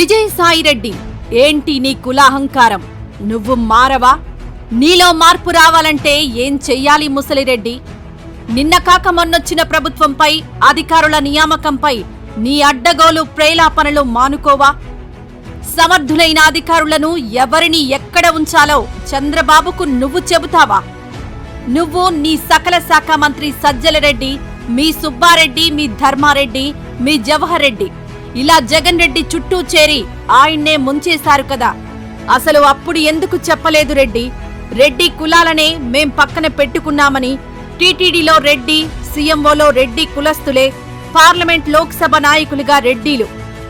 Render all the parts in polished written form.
విజయసాయిరెడ్డి, ఏంటి నీ కులాహంకారం? నువ్వు మారవా? నీలో మార్పు రావాలంటే ఏం చెయ్యాలి ముసలిరెడ్డి? నిన్న కాక మొన్నొచ్చిన ప్రభుత్వంపై, అధికారుల నియామకంపై నీ అడ్డగోలు ప్రేలాపనలు మానుకోవా? సమర్థులైన అధికారులను ఎవరిని ఎక్కడ ఉంచాలో చంద్రబాబుకు నువ్వు చెబుతావా? నువ్వు, నీ సకల శాఖ మంత్రి సజ్జలరెడ్డి, మీ సుబ్బారెడ్డి, మీ ధర్మారెడ్డి, మీ జవహర్ రెడ్డి ఇలా జగన్ రెడ్డి చుట్టూ చేరి ఆయన్నే ముంచేశారు కదా. అసలు అప్పుడు ఎందుకు చెప్పలేదు రెడ్డి? రెడ్డి కులాలనే మేం పక్కన పెట్టుకున్నామని. టీటీడీలో రెడ్డి, సీఎంఓలో రెడ్డి కులస్తులే, పార్లమెంట్ లోక్సభ నాయకులుగా రెడ్డీలు,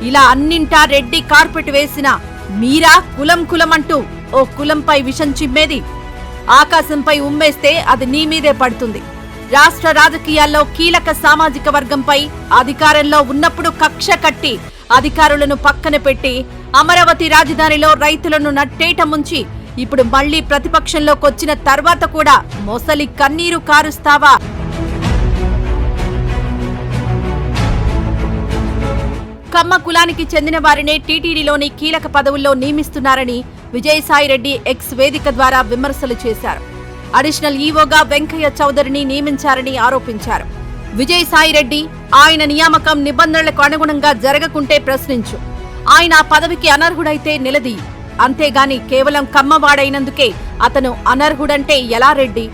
ఇలా అన్నింటా రెడ్డి కార్పెట్ వేసిన మీరా కులం కులమంటూ ఓ కులంపై విషం చిమ్మేది? ఆకాశంపై ఉమ్మేస్తే అది నీ మీదే పడుతుంది. రాష్ట్ర రాజకీయాల్లో కీలక సామాజిక వర్గంపై అధికారంలో ఉన్నప్పుడు కక్ష కట్టి అధికారులను పక్కన పెట్టి అమరావతి రాజధానిలో రైతులను నట్టేట ముంచి ఇప్పుడు మళ్లీ ప్రతిపక్షంలోకొచ్చిన తర్వాత కూడా మొసలి కన్నీరు కారుస్తావా? కమ్మ కులానికి చెందిన వారినే టీటీడీలోని కీలక పదవుల్లో నియమిస్తున్నారని విజయసాయిరెడ్డి ఎక్స్ వేదిక ద్వారా విమర్శలు చేశారు. అడిషనల్ ఈవోగా వెంకయ్య చౌదరిని నియమించారని ఆరోపించారు. విజయసాయిరెడ్డి, ఆయన నియామకం నిబంధనలకు అనుగుణంగా జరగకుంటే ప్రశ్నించు, ఆయన ఆ పదవికి అనర్హుడైతే నిలదీయి, అంతేగాని కేవలం కమ్మవాడైనందుకే అతను అనర్హుడంటే ఎలా రెడ్డి?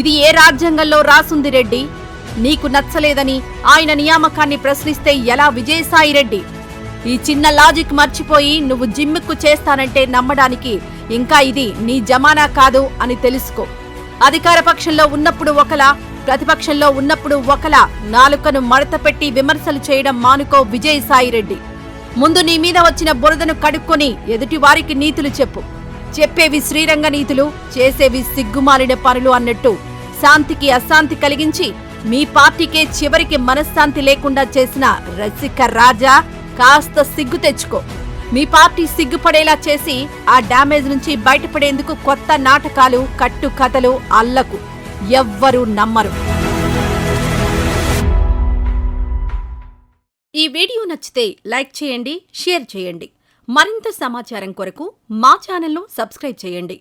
ఇది ఏ రాజ్యాంగంలో రాసుంది రెడ్డి? నీకు నచ్చలేదని ఆయన నియామకాన్ని ప్రశ్నిస్తే ఎలా విజయసాయిరెడ్డి? ఈ చిన్న లాజిక్ మర్చిపోయి నువ్వు జిమ్మిక్కు చేస్తానంటే నమ్మడానికి ఇంకా ఇది నీ జమానా కాదు అని తెలుసుకో. అధికార పక్షంలో ఉన్నప్పుడు ఒకలా, ప్రతిపక్షంలో ఉన్నప్పుడు ఒకలా నాలుకను మడతపెట్టి విమర్శలు చేయడం మానుకో విజయసాయిరెడ్డి. ముందు నీ మీద వచ్చిన బురదను కడుక్కొని ఎదుటివారికి నీతులు చెప్పు. చెప్పేవి శ్రీరంగ నీతులు, చేసేవి సిగ్గుమాలిన పనులు అన్నట్టు శాంతికి అశాంతి కలిగించి మీ పార్టీకే చివరికి మనశ్శాంతి లేకుండా చేసిన రసిక రాజా, కాస్త సిగ్గు తెచ్చుకో. మీ పార్టీ సిగ్గుపడేలా చేసి ఆ డ్యామేజ్ నుంచి బయటపడేందుకు కొత్త నాటకాలు, కట్టు కథలు అల్లకు. ఎవ్వరూ నమ్మరు. ఈ వీడియో నచ్చితే లైక్ చేయండి, షేర్ చేయండి. మరింత సమాచారం కొరకు మా ఛానల్ను సబ్స్క్రైబ్ చేయండి.